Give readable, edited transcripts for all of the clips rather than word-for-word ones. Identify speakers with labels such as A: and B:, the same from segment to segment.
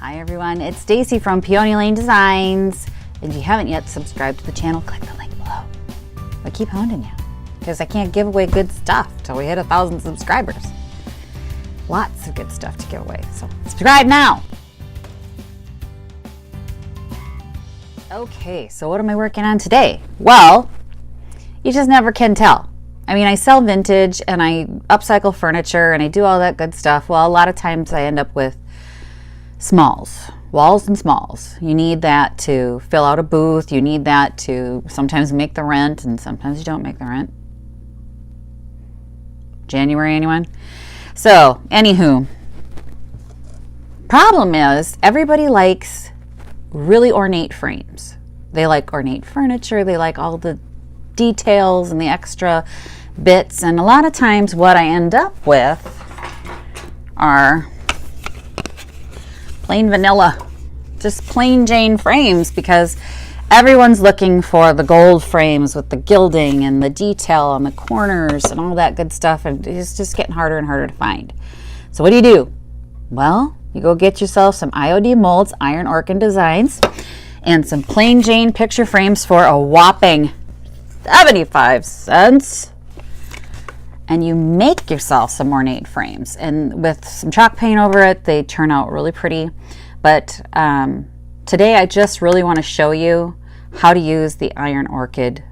A: Hi everyone, it's Stacy from Peony Lane Designs. If you haven't yet subscribed to the channel, click the link below. I keep hounding you because I can't give away good stuff till we hit 1,000 subscribers. Lots of good stuff to give away, so subscribe now. Okay, so what am I working on today? Well, you just never can tell. I mean, I sell vintage and I upcycle furniture and I do all that good stuff. Well, a lot of times I end up with smalls, walls and smalls. You need that to fill out a booth. You need that to sometimes make the rent, and sometimes you don't make the rent. January, anyone? So, anywho, problem is everybody likes really ornate frames. They like ornate furniture. They like all the details and the extra bits. And a lot of times what I end up with are plain vanilla, just plain Jane frames, because everyone's looking for the gold frames with the gilding and the detail on the corners and all that good stuff, and it's just getting harder and harder to find. So what do? Well, you go get yourself some IOD molds, iron orchid designs, and some plain Jane picture frames for a whopping 75 cents. And you make yourself some ornate frames, and with some chalk paint over it, they turn out really pretty. But today I just really want to show you how to use the Iron Orchid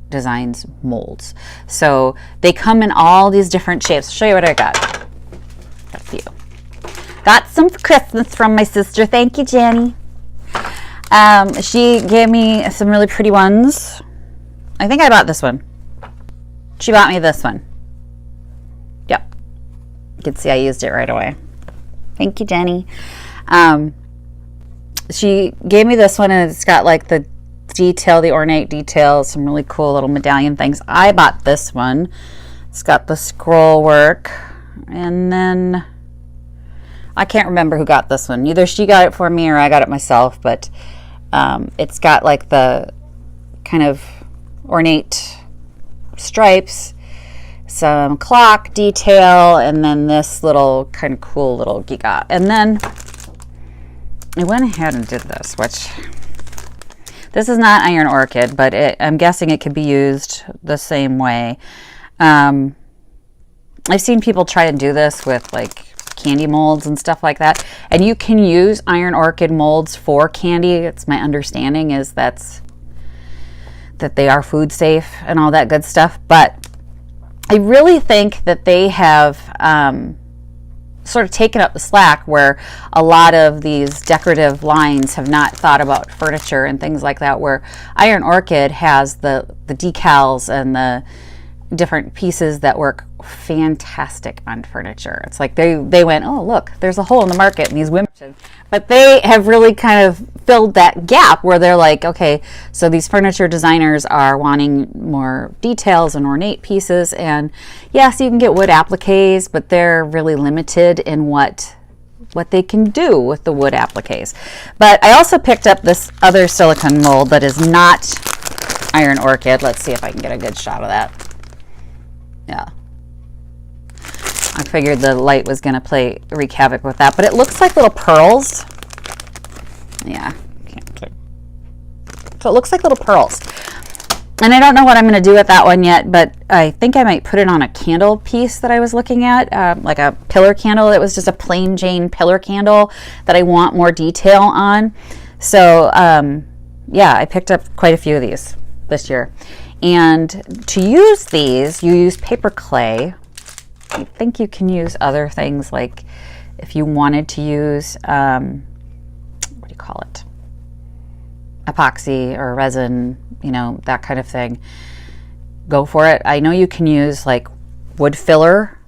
A: Designs molds. So they come in all these different shapes. I'll show you what I got. Got a few. Got some for Christmas from my sister. Thank you, Jenny. She gave me some really pretty ones. I think I bought this one. She bought me this one. Yep. You can see I used it right away. Thank you, Jenny. She gave me this one, and it's got like the detail, the ornate detail, some really cool little medallion things. I bought this one. It's got the scroll work, and then I can't remember who got this one. Either she got it for me or I got it myself, but it's got like the kind of ornate stripes, some clock detail, and then this little kind of cool little geek-out. And then I went ahead and did this, which this is not iron orchid, but I'm guessing it could be used the same way. I've seen people try to do this with like candy molds and stuff like that, and you can use iron orchid molds for candy. It's my understanding is that they are food safe and all that good stuff, but I really think that they have sort of taken up the slack where a lot of these decorative lines have not thought about furniture and things like that, where Iron Orchid has the decals and the different pieces that work fantastic on furniture. It's like they went, oh look, there's a hole in the market in these women, but they have really kind of filled that gap where they're like, okay, so these furniture designers are wanting more details and ornate pieces, and yes, you can get wood appliques, but they're really limited in what they can do with the wood appliques. But I also picked up this other silicone mold that is not Iron Orchid. Let's see if I can get a good shot of that. Yeah, I figured the light was going to wreak havoc with that, but it looks like little pearls. Yeah, so it looks like little pearls. And I don't know what I'm going to do with that one yet, but I think I might put it on a candle piece that I was looking at, like a pillar candle. It was just a plain Jane pillar candle that I want more detail on. So yeah, I picked up quite a few of these this year. And to use these, you use paper clay. I think you can use other things, like if you wanted to use, what do you call it? Epoxy or resin, you know, that kind of thing. Go for it. I know you can use like wood filler.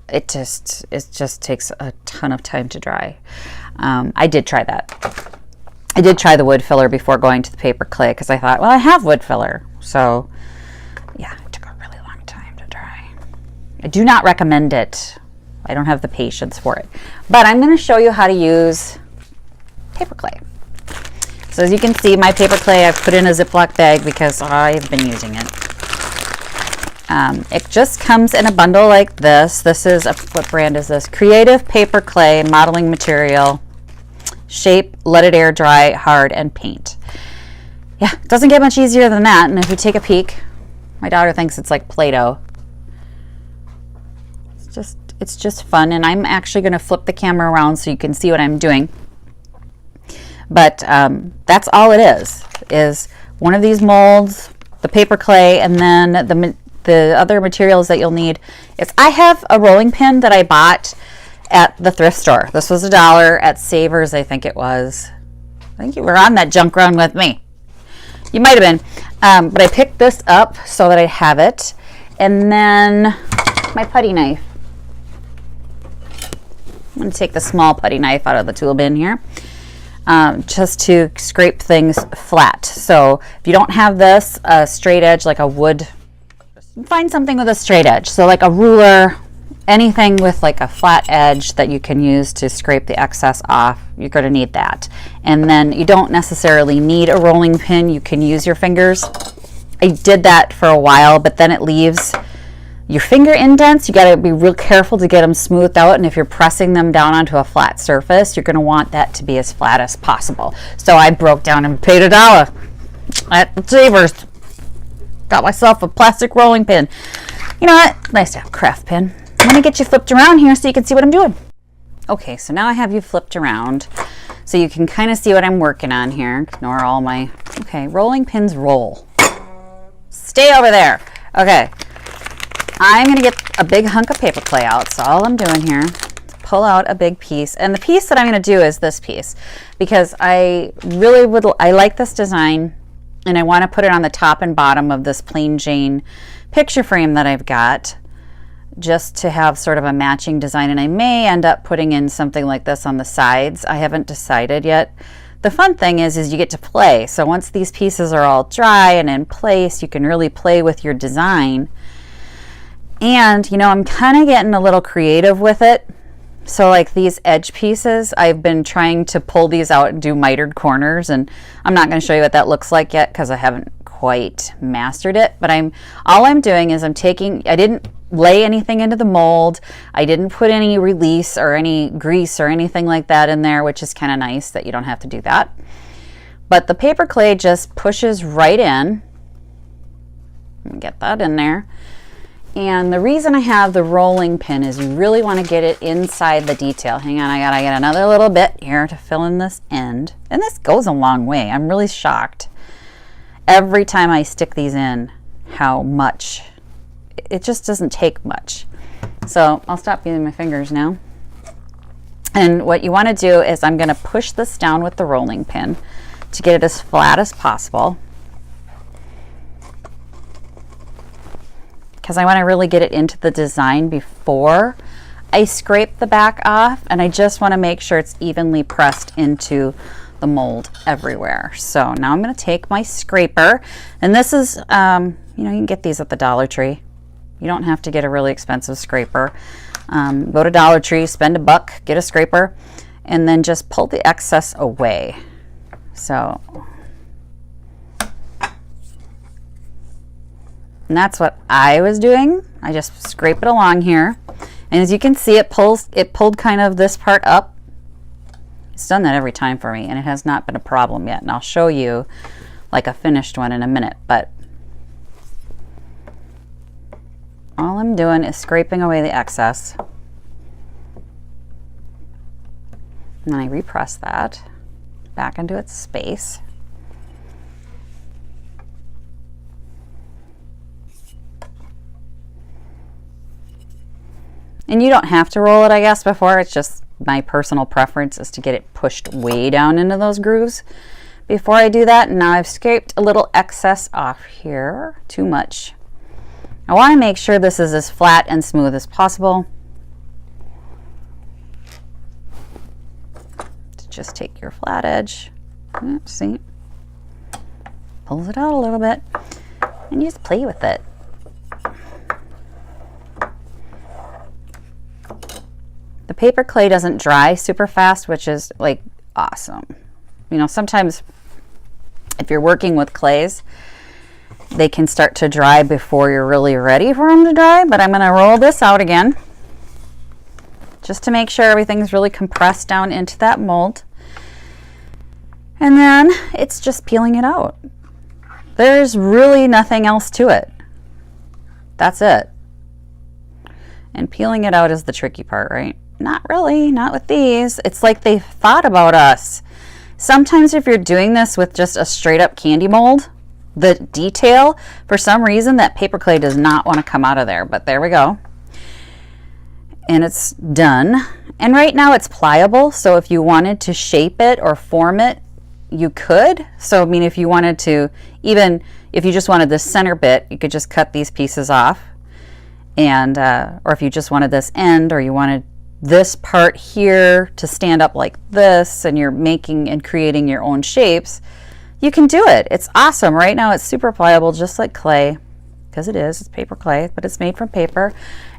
A: It just takes a ton of time to dry. I did try that. I did try the wood filler before going to the paper clay because I thought, well, I have wood filler. So yeah, it took a really long time to dry. I do not recommend it. I don't have the patience for it. But I'm going to show you how to use paper clay. So as you can see, my paper clay I've put in a Ziploc bag because I've been using it. It just comes in a bundle like this. This is, what brand is this? Creative Paper Clay Modeling Material. shape, let it air dry, hard, and paint. Yeah, it doesn't get much easier than that. And if you take a peek, my daughter thinks it's like Play-Doh. It's just fun, and I'm actually going to flip the camera around so you can see what I'm doing. But that's all it is one of these molds, the paper clay, and then the other materials that you'll need is I have a rolling pin that I bought at the thrift store. This was $1 at Savers, I think it was. I think you were on that junk run with me. You might have been. But I picked this up so that I have it. And then my putty knife. I'm going to take the small putty knife out of the tool bin here. Just to scrape things flat. So if you don't have this, a straight edge like a wood, find something with a straight edge. So like a ruler, anything with like a flat edge that you can use to scrape the excess off, you're going to need that. And then you don't necessarily need a rolling pin. You can use your fingers. I did that for a while, but then it leaves your finger indents. You got to be real careful to get them smoothed out, and if you're pressing them down onto a flat surface, you're going to want that to be as flat as possible. So I broke down and paid $1 at Savers. Got myself a plastic rolling pin. You know what? Nice to have a craft pin. I'm going to get you flipped around here so you can see what I'm doing. Okay, so now I have you flipped around so you can kind of see what I'm working on here. Ignore all my... Okay, rolling pins roll. Stay over there. Okay. I'm going to get a big hunk of paper clay out. So all I'm doing here is pull out a big piece. And the piece that I'm going to do is this piece because I like this design and I want to put it on the top and bottom of this plain Jane picture frame that I've got just to have sort of a matching design. And I may end up putting in something like this on the sides. I haven't decided yet. The fun thing is you get to play. So once these pieces are all dry and in place, you can really play with your design. And, you know, I'm kind of getting a little creative with it. So like these edge pieces, I've been trying to pull these out and do mitered corners. And I'm not going to show you what that looks like yet because I haven't quite mastered it. But all I'm doing is I didn't lay anything into the mold. I didn't put any release or any grease or anything like that in there, which is kind of nice that you don't have to do that. But the paper clay just pushes right in. Get that in there. And the reason I have the rolling pin is you really want to get it inside the detail. Hang on, I gotta get another little bit here to fill in this end. And this goes a long way. I'm really shocked every time I stick these in how much. It just doesn't take much. So I'll stop using my fingers now. And what you want to do is I'm going to push this down with the rolling pin to get it as flat as possible. Because I want to really get it into the design before I scrape the back off, and I just want to make sure it's evenly pressed into the mold everywhere. So now I'm going to take my scraper, and this is, you know, you can get these at the Dollar Tree. You don't have to get a really expensive scraper. Go to Dollar Tree, spend $1, get a scraper, and then just pull the excess away. So... and that's what I was doing. I just scrape it along here. And as you can see, it pulled kind of this part up. It's done that every time for me, and it has not been a problem yet. And I'll show you like a finished one in a minute. But all I'm doing is scraping away the excess. And then I repress that back into its space. And you don't have to roll it, I guess, before. It's just my personal preference is to get it pushed way down into those grooves before I do that. And now I've scraped a little excess off here. Too much. I want to make sure this is as flat and smooth as possible. Just take your flat edge. See? Pulls it out a little bit. And you just play with it. The paper clay doesn't dry super fast, which is like awesome. You know, sometimes if you're working with clays, they can start to dry before you're really ready for them to dry. But I'm going to roll this out again just to make sure everything's really compressed down into that mold. And then it's just peeling it out. There's really nothing else to it. That's it. And peeling it out is the tricky part, right? Not really, not with these. It's like they thought about us. Sometimes if you're doing this with just a straight up candy mold, the detail, for some reason that paper clay does not want to come out of there, but there we go. And it's done. And right now it's pliable, so if you wanted to shape it or form it, you could. So I mean, if you wanted to, even if you just wanted this center bit, you could just cut these pieces off. And or if you just wanted this end, or you wanted this part here to stand up like this, and you're making and creating your own shapes, you can do it. It's awesome. Right now it's super pliable, just like clay, because it's paper clay, but it's made from paper.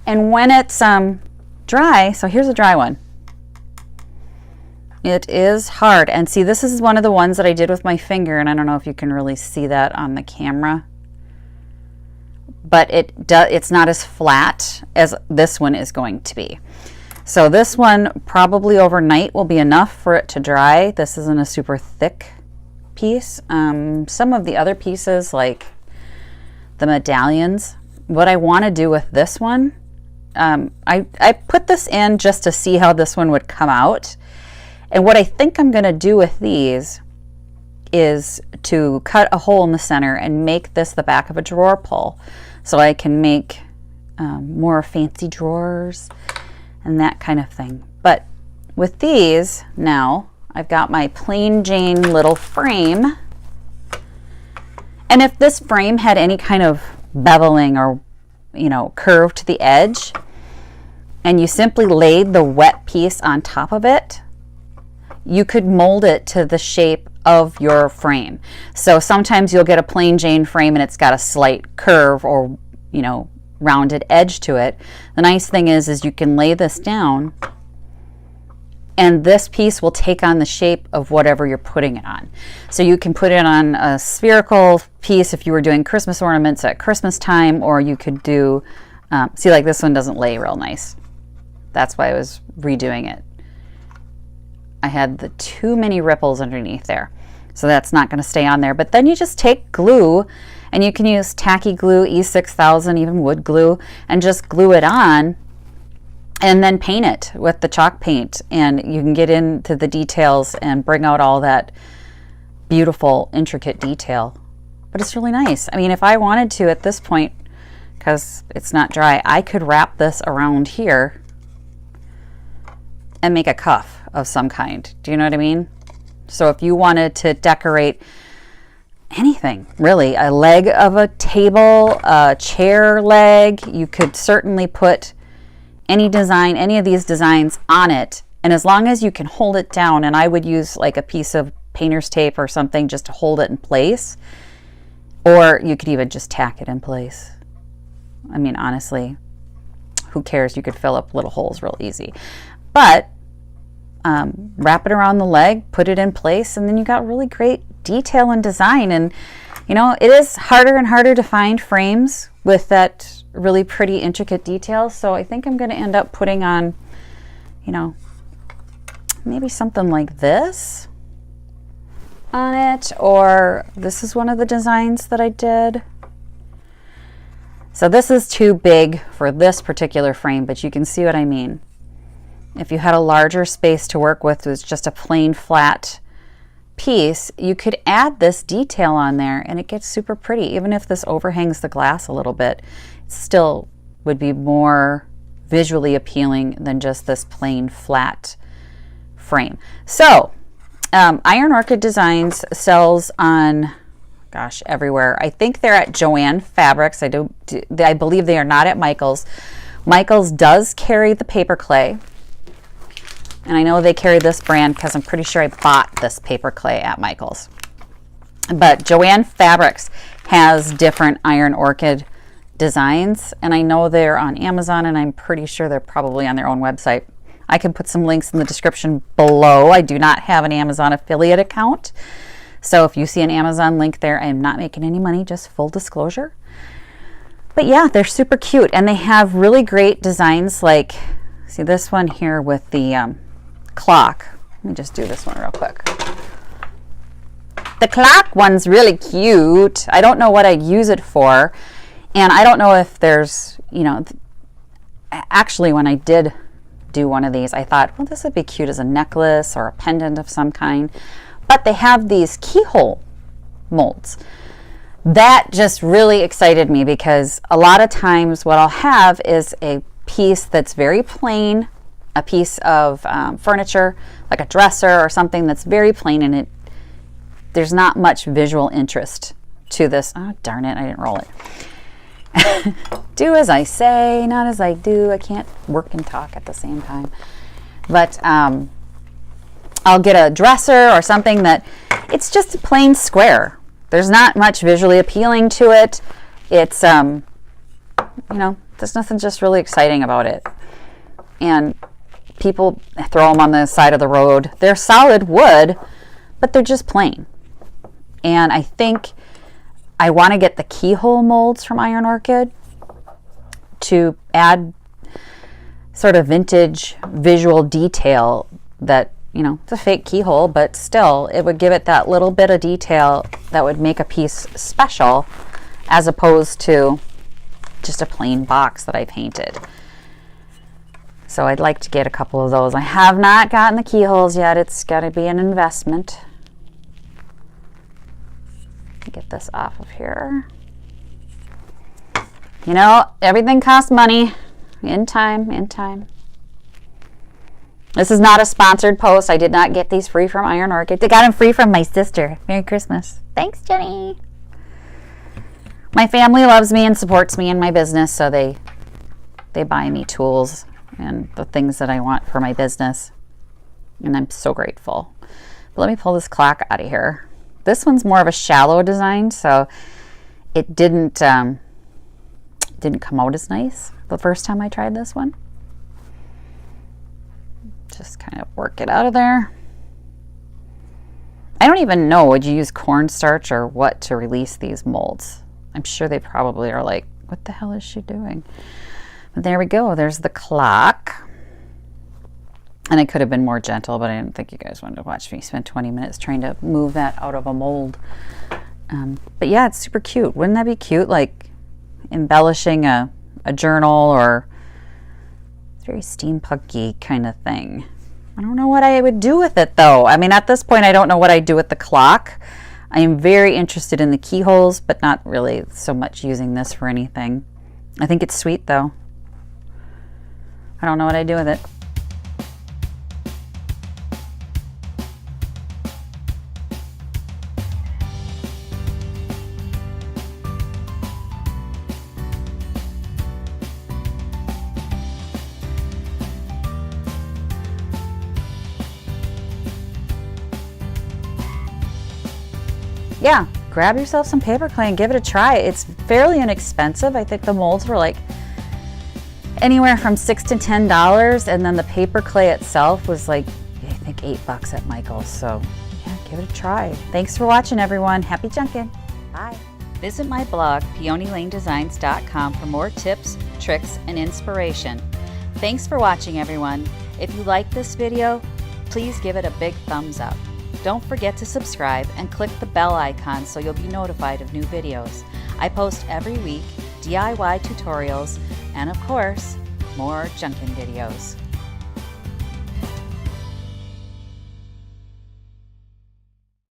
A: And when it's dry, so here's a dry one. It is hard. And see, this is one of the ones that I did with my finger, and I don't know if you can really see that on the camera, but it's not as flat as this one is going to be. So this one probably overnight will be enough for it to dry. This isn't a super thick piece. Some of the other pieces, like the medallions, what I want to do with this one, I put this in just to see how this one would come out. And what I think I'm going to do with these is to cut a hole in the center and make this the back of a drawer pull, so I can make more fancy drawers and that kind of thing. But with these now, I've got my plain Jane little frame. And if this frame had any kind of beveling or, curve to the edge, and you simply laid the wet piece on top of it, you could mold it to the shape of your frame. So sometimes you'll get a plain Jane frame and it's got a slight curve or, rounded edge to it. The nice thing is you can lay this down and this piece will take on the shape of whatever you're putting it on. So you can put it on a spherical piece if you were doing Christmas ornaments at Christmas time, or you could do, see, like this one doesn't lay real nice. That's why I was redoing it. I had too many ripples underneath there. So that's not going to stay on there. But then you just take glue, and you can use tacky glue, E6000, even wood glue, and just glue it on, and then paint it with the chalk paint. And you can get into the details and bring out all that beautiful, intricate detail. But it's really nice. I mean, if I wanted to at this point, because it's not dry, I could wrap this around here and make a cuff of some kind. Do you know what I mean? So if you wanted to decorate anything, really, a leg of a table, a chair leg, you could certainly put any design, any of these designs on it. And as long as you can hold it down, and I would use like a piece of painter's tape or something just to hold it in place, or you could even just tack it in place. I mean, honestly, who cares? You could fill up little holes real easy. But wrap it around the leg, put it in place, and then you got really great detail and design. And it is harder and harder to find frames with that really pretty intricate detail. So I think I'm going to end up putting on, maybe something like this on it, or this is one of the designs that I did. So this is too big for this particular frame, but you can see what I mean. If you had a larger space to work with just a plain flat piece, you could add this detail on there and it gets super pretty. Even if this overhangs the glass a little bit, it still would be more visually appealing than just this plain flat frame. So Iron Orchid Designs sells on, gosh, everywhere. I think they're at Joann Fabrics. I believe they are not at Michael's. Michael's does carry the paper clay. And I know they carry this brand because I'm pretty sure I bought this paper clay at Michael's. But Joann Fabrics has different Iron Orchid designs, and I know they're on Amazon, and I'm pretty sure they're probably on their own website. I can put some links in the description below. I do not have an Amazon affiliate account, so if you see an Amazon link there, I am not making any money, just full disclosure. But yeah, they're super cute, and they have really great designs, like, see this one here with the clock. Let me just do this one real quick. The clock one's really cute. I don't know what I'd use it for. And I don't know if there's, you know, actually when I did do one of these, I thought, well, this would be cute as a necklace or a pendant of some kind. But they have these keyhole molds. That just really excited me because a lot of times what I'll have is a piece that's very plain, a piece of furniture, like a dresser or something that's very plain, and there's not much visual interest to this. Oh, darn it, I didn't roll it. Do as I say, not as I do. I can't work and talk at the same time. But I'll get a dresser or something that it's just a plain square. There's not much visually appealing to it. It's, you know, there's nothing just really exciting about it. And people throw them on the side of the road. They're solid wood, but they're just plain. And I think I want to get the keyhole molds from Iron Orchid to add sort of vintage visual detail that, you know, it's a fake keyhole, but still it would give it that little bit of detail that would make a piece special as opposed to just a plain box that I painted. So I'd like to get a couple of those. I have not gotten the keyholes yet. It's got to be an investment. Get this off of here. You know, everything costs money. In time, in time. This is not a sponsored post. I did not get these free from Iron Orchid. I got them free from my sister. Merry Christmas. Thanks, Jenny. My family loves me and supports me in my business, so they buy me tools and the things that I want for my business. And I'm so grateful. But let me pull this clock out of here. This one's more of a shallow design, so it didn't come out as nice the first time I tried this one. Just kind of work it out of there. I don't even know, would you use cornstarch or what to release these molds? I'm sure they probably are like, what the hell is she doing? But there we go, there's the clock. And I could have been more gentle, but I didn't think you guys wanted to watch me spend 20 minutes trying to move that out of a mold. But yeah, it's super cute. Wouldn't that be cute? Like embellishing a journal, or it's very steampunky kind of thing. I don't know what I would do with it though. I mean, at this point, I don't know what I'd do with the clock. I am very interested in the keyholes, but not really so much using this for anything. I think it's sweet though. I don't know what I'd do with it. Yeah, grab yourself some paper clay and give it a try. It's fairly inexpensive. I think the molds were like anywhere from $6 to $10, and then the paper clay itself was like, I think $8 at Michael's. So yeah, give it a try. Thanks for watching, everyone. Happy junkin'. Bye. Visit my blog, peonylanedesigns.com, for more tips, tricks, and inspiration. Thanks for watching, everyone. If you like this video, please give it a big thumbs up. Don't forget to subscribe and click the bell icon so you'll be notified of new videos. I post every week DIY tutorials and, of course, more Junkin videos.